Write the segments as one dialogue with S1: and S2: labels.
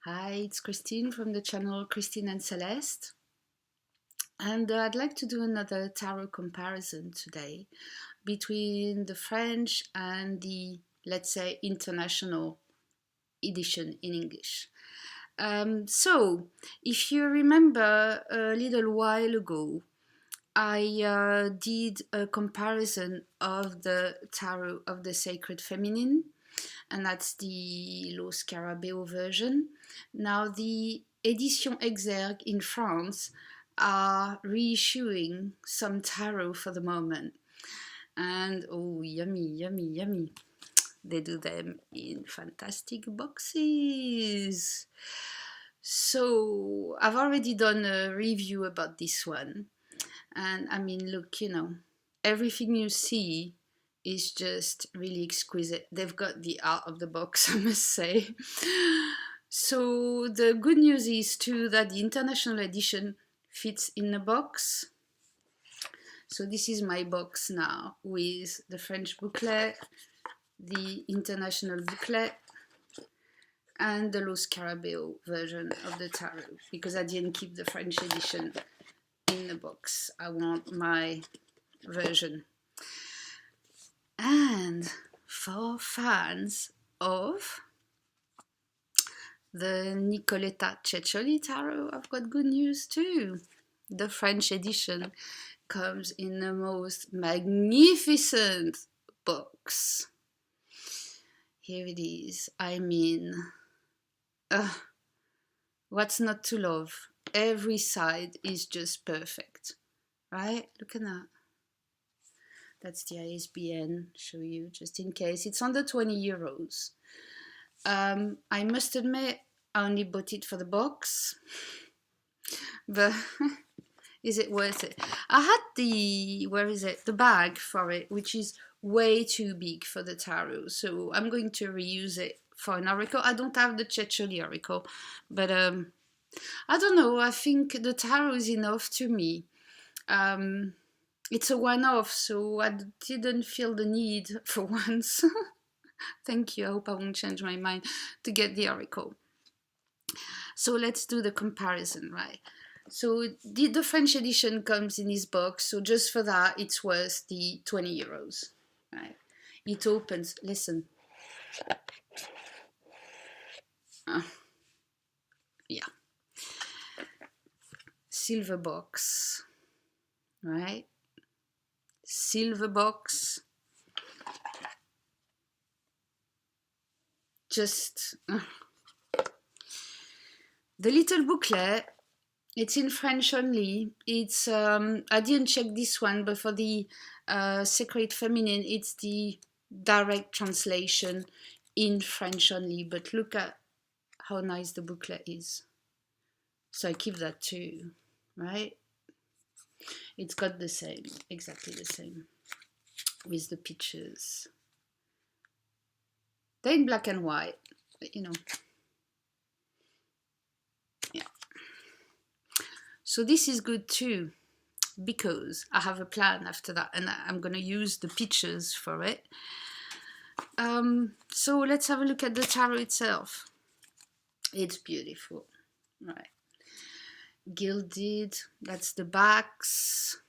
S1: Hi, it's Christine from the channel Christine and Celeste. And I'd like to do another tarot comparison today between the French and the, let's say, international edition in English. So, if you remember a little while ago, I did a comparison of the tarot of the Sacred Feminine, and that's the Lo Scarabeo version. Now, the Edition Exergue in France are reissuing some tarot for the moment. And oh, yummy, yummy, yummy. They do them in fantastic boxes. So, I've already done a review about this one. And I mean, look, everything you see is just really exquisite. They've got the art of the box, I must say. So the good news is too that the international edition fits in the box. So this is my box now with the French booklet, the international booklet, and the Lo Scarabeo version of the tarot, because I didn't keep the French edition in the box. I want my version. And for fans of the Nicoletta Ceccioli tarot, I've got good news too. The French edition comes in the most magnificent box. Here it is. I mean, what's not to love? Every side is just perfect, right? Look at that. That's the ISBN, show you just in case. It's under 20 euros. I must admit, I only bought it for the box, but is it worth it? I had the bag for it, which is way too big for the tarot, so I'm going to reuse it for an oracle. I don't have the Ceccioli oracle, but I don't know, I think the tarot is enough to me. It's a one-off, so I didn't feel the need for once. Thank you, I hope I won't change my mind to get the oracle. So let's do the comparison, right? So the French edition comes in this box, so just for that it's worth the 20 euros, right? It opens, listen. Yeah. Silver box, right? Silver box. Just the little booklet, it's in French only. It's I didn't check this one, but for the Sacred Feminine, it's the direct translation in French only. But look at how nice the booklet is. So I keep that too, right? It's got the same, exactly the same, with the pictures. They're in black and white, but, yeah. So this is good too, because I have a plan after that, and I'm going to use the pictures for it. So let's have a look at the tarot itself. It's beautiful, right? Gilded, that's the backs.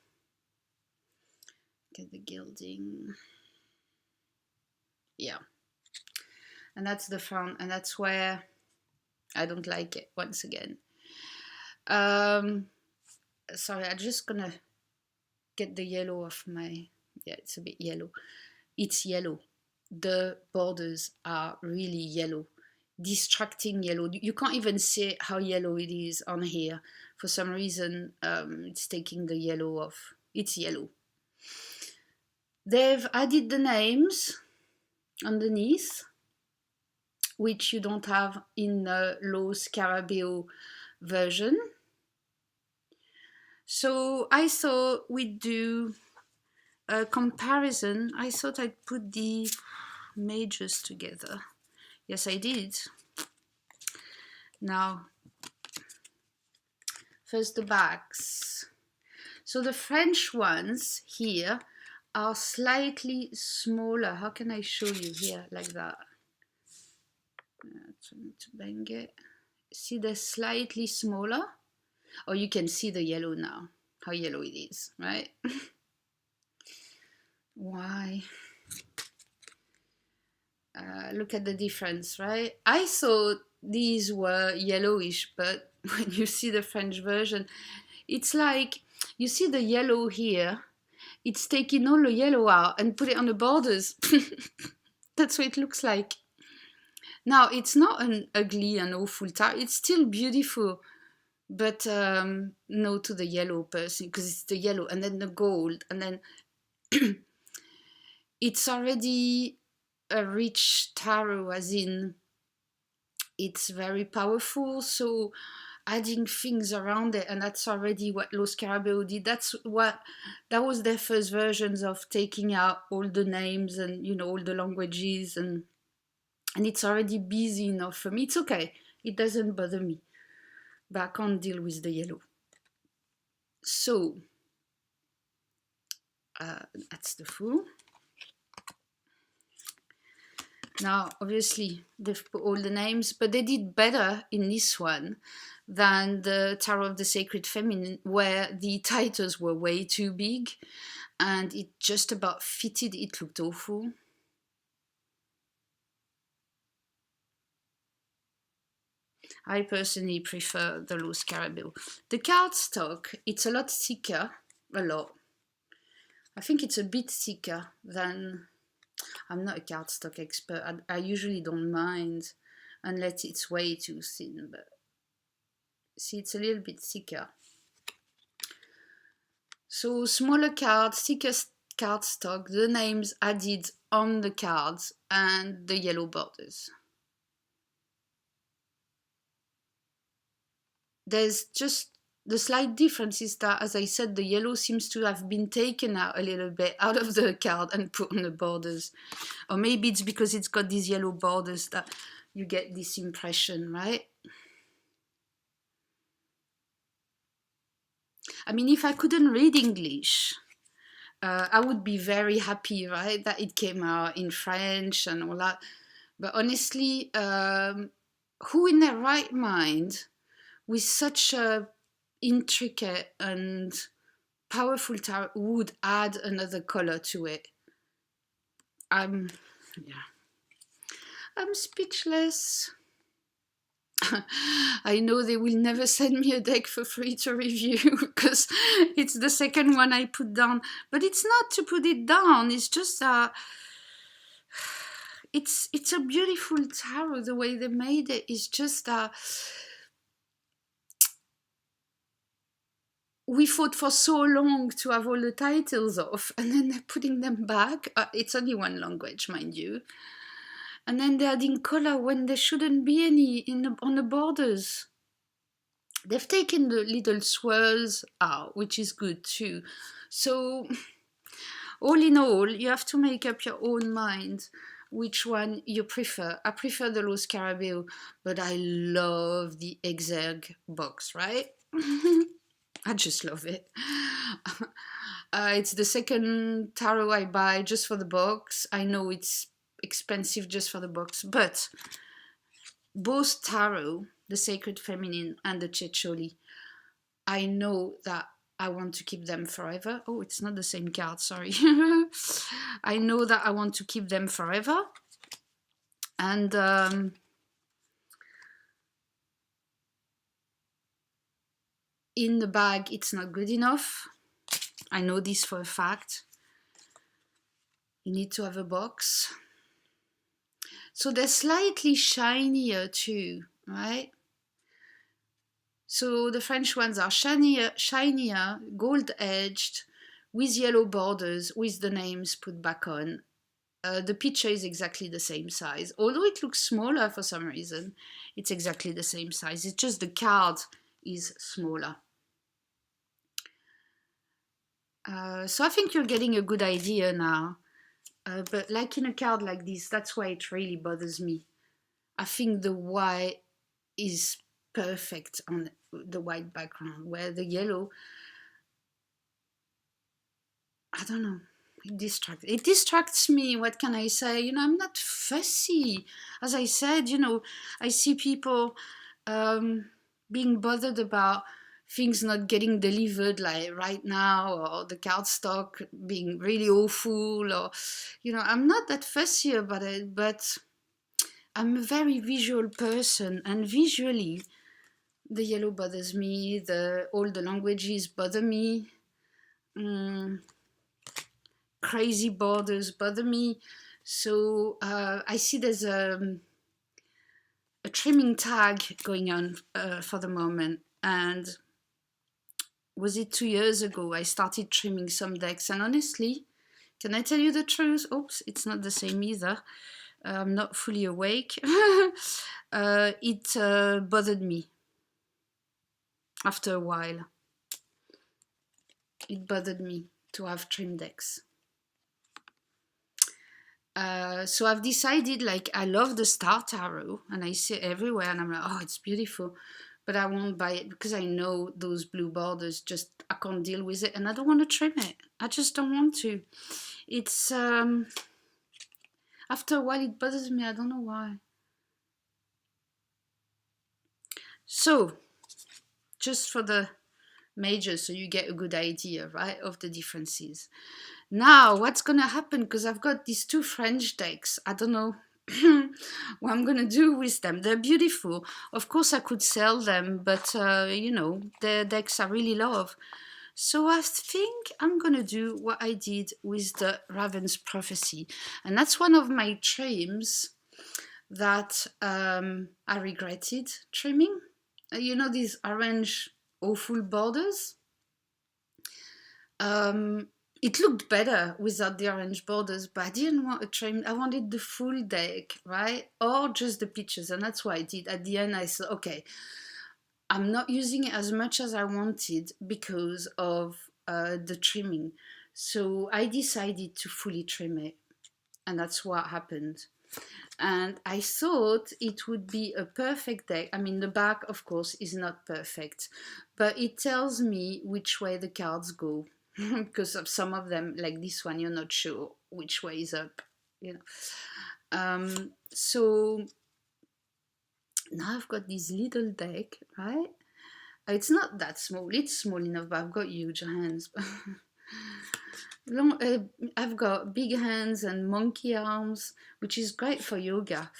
S1: Get the gilding. Yeah. And that's the front, and that's where I don't like it, once again. Sorry, I'm just gonna get the yellow off my... Yeah, it's a bit yellow. It's yellow. The borders are really yellow. Distracting yellow. You can't even see how yellow it is on here. For some reason, it's taking the yellow off. It's yellow. They've added the names underneath, which you don't have in the Lo Scarabeo version. So I thought we'd do a comparison. I thought I'd put the majors together. Yes, I did. Now, first the backs. So the French ones here are slightly smaller. How can I show you here like that? Trying to bang it. See, they're slightly smaller. Or you can see the yellow now, how yellow it is, right? Why? Look at the difference, right? I thought these were yellowish, but when you see the French version, it's like, you see the yellow here, it's taking all the yellow out and put it on the borders. That's what it looks like. Now, it's not an ugly and awful tarot, it's still beautiful, but no to the yellow person, because it's the yellow and then the gold, and then it's already a rich tarot, as in it's very powerful, so adding things around it, and that's already what Los Carabeo did. That was their first versions of taking out all the names and, you know, all the languages, and it's already busy enough for me. It's okay, it doesn't bother me, but I can't deal with the yellow. So that's the Fool. Now, obviously, they've put all the names, but they did better in this one than the Tarot of the Sacred Feminine, where the titles were way too big and it just about fitted. It looked awful. I personally prefer the Los Carabeo. The cardstock, it's a lot thicker, a lot. I think it's a bit thicker than... I'm not a cardstock expert. I usually don't mind unless it's way too thin, but see, it's a little bit thicker. So smaller cards, thicker cardstock, the names added on the cards, and the yellow borders. There's just the slight difference is that, as I said, the yellow seems to have been taken out a little bit out of the card and put on the borders. Or maybe it's because it's got these yellow borders that you get this impression, right? I mean, if I couldn't read English, I would be very happy, right, that it came out in French and all that. But honestly, who in their right mind, with such a intricate and powerful tarot, would add another color to it? I'm speechless. I know they will never send me a deck for free to review because it's the second one I put down. But it's not to put it down, it's just it's a beautiful tarot. The way they made it is just we fought for so long to have all the titles off, and then they're putting them back. It's only one language, mind you. And then they're adding color when there shouldn't be any on the borders. They've taken the little swirls out, which is good too. So, all in all, you have to make up your own mind which one you prefer. I prefer the Los Carabeo, but I love the Exergue box, right? I just love it. It's the second tarot I buy just for the box. I know it's expensive just for the box, but both tarot, the Sacred Feminine and the Ceccioli, I know that I want to keep them forever. Oh, it's not the same card, sorry. I know that I want to keep them forever. And in the bag, it's not good enough. I know this for a fact. You need to have a box. So they're slightly shinier too, right? So the French ones are shinier, gold-edged, with yellow borders, with the names put back on. The picture is exactly the same size. Although it looks smaller for some reason, it's exactly the same size. It's just the card is smaller. So I think you're getting a good idea now. But like in a card like this, that's why it really bothers me. I think the white is perfect on the white background, where the yellow, I don't know, it distracts me. What can I say? You know, I'm not fussy. As I said, you know, I see people um, being bothered about things not getting delivered like right now, or the cardstock being really awful, or I'm not that fussy about it, but I'm a very visual person, and visually the yellow bothers me, all the languages bother me, crazy borders bother me. So I see there's a trimming tag going on for the moment, and was it 2 years ago I started trimming some decks, and honestly, can I tell you the truth? Oops, it's not the same either. I'm not fully awake. It bothered me after a while. It bothered me to have trim decks. So I've decided, like, I love the Star Tarot, and I see it everywhere, and I'm like, oh, it's beautiful, but I won't buy it because I know those blue borders, just I can't deal with it, and I don't want to trim it. I just don't want to. It's after a while it bothers me. I don't know why. So just for the majors, so you get a good idea, right, of the differences. Now, what's going to happen, because I've got these two French decks, I don't know what I'm going to do with them. They're beautiful. Of course, I could sell them, but, the decks I really love. So I think I'm going to do what I did with the Raven's Prophecy. And that's one of my trims that I regretted trimming. These orange awful borders? It looked better without the orange borders, but I didn't want a trim. I wanted the full deck, right? Or just the pictures, and that's what I did. At the end, I said, okay, I'm not using it as much as I wanted because of the trimming. So I decided to fully trim it, and that's what happened. And I thought it would be a perfect deck. I mean, the back, of course, is not perfect, but it tells me which way the cards go. Because of some of them, like this one, you're not sure which way is up, so now I've got this little deck, right? It's not that small, it's small enough, but I've got huge hands. I've got big hands and monkey arms, which is great for yoga.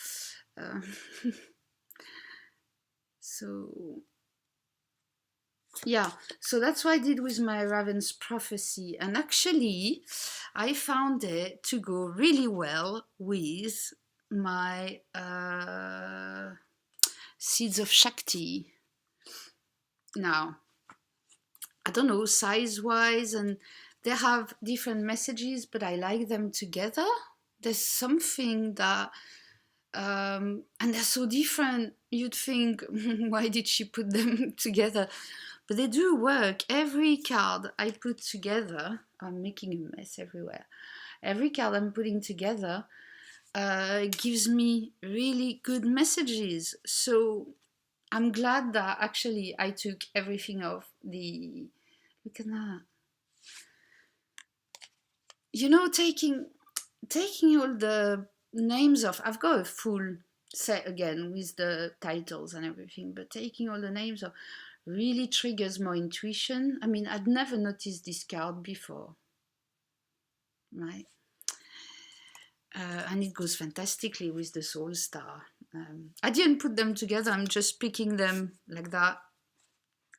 S1: So yeah, so that's what I did with my Raven's Prophecy, and actually I found it to go really well with my Seeds of Shakti. Now, I don't know, size-wise, and they have different messages, but I like them together. There's something that, and they're so different, you'd think, why did she put them together? But they do work. Every card I put together, I'm making a mess everywhere. Every card I'm putting together gives me really good messages. So I'm glad that actually I took everything off the... Look at that. Taking all the names off. I've got a full set again with the titles and everything, but taking all the names off really triggers more intuition. I mean, I'd never noticed this card before, right? And it goes fantastically with the Soul Star. I didn't put them together, I'm just picking them like that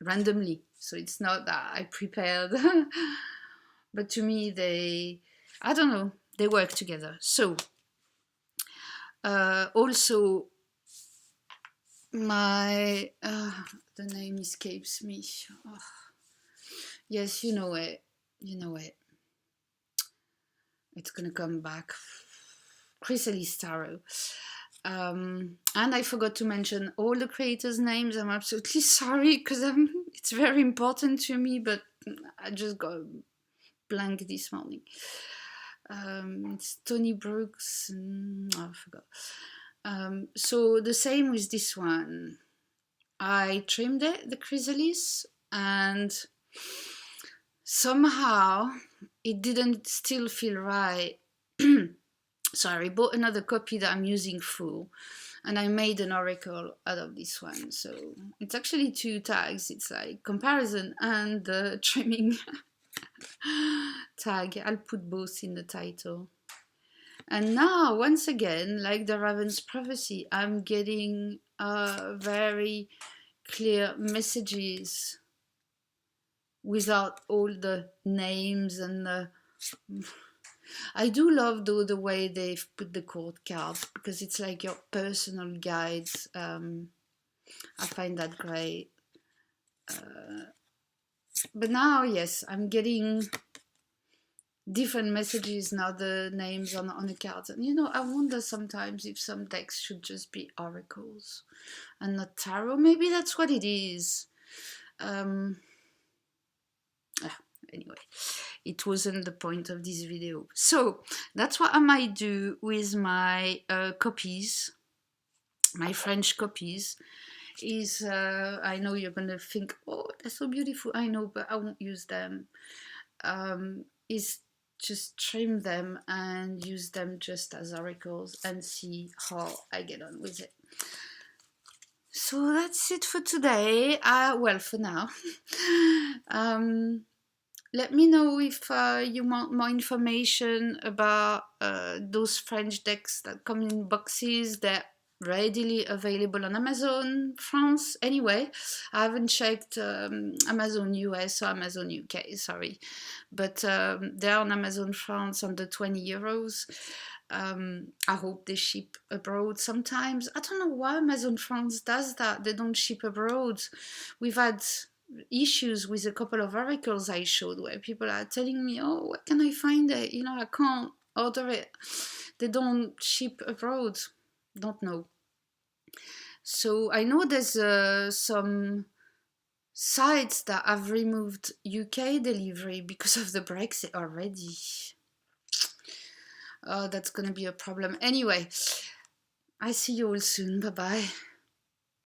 S1: randomly. So it's not that I prepared. But to me, I don't know, they work together. So, also, the name escapes me. Oh. Yes, you know it. It's gonna come back. Chrysalis Tarot. And I forgot to mention all the creators' names. I'm absolutely sorry because it's very important to me, but I just got blank this morning. It's Tony Brooks. I forgot. So the same with this one. I trimmed it, the chrysalis, and somehow it didn't still feel right. So I bought another copy that I'm using full, And I made an oracle out of this one. So it's actually 2 tags. It's like comparison and the trimming tag. I'll put both in the title. And now, once again, like the Raven's Prophecy, I'm getting very clear messages without all the names and the... I do love though the way they've put the court cards, because it's like your personal guides. I find that great. But now, yes, I'm getting different messages now, the names on the cards. And you know, I wonder sometimes if some decks should just be oracles and not tarot. Maybe that's what it is. Anyway, it wasn't the point of this video. So that's what I might do with my copies, my French copies. Is I know you're gonna think, oh, they're so beautiful. I know, but I won't use them. Is just trim them and use them just as oracles and see how I get on with it. So that's it for today. Well, for now. Let me know if you want more information about those French decks that come in boxes. They're readily available on Amazon France. Anyway, I haven't checked Amazon US or Amazon UK, sorry. But they're on Amazon France under 20 euros. I hope they ship abroad sometimes. I don't know why Amazon France does that. They don't ship abroad. We've had issues with a couple of oracles I showed where people are telling me, oh, where can I find it? You know, I can't order it. They don't ship abroad. Don't know. So I know there's some sites that have removed UK delivery because of the Brexit already. Oh, that's gonna be a problem. Anyway, I see you all soon. Bye-bye.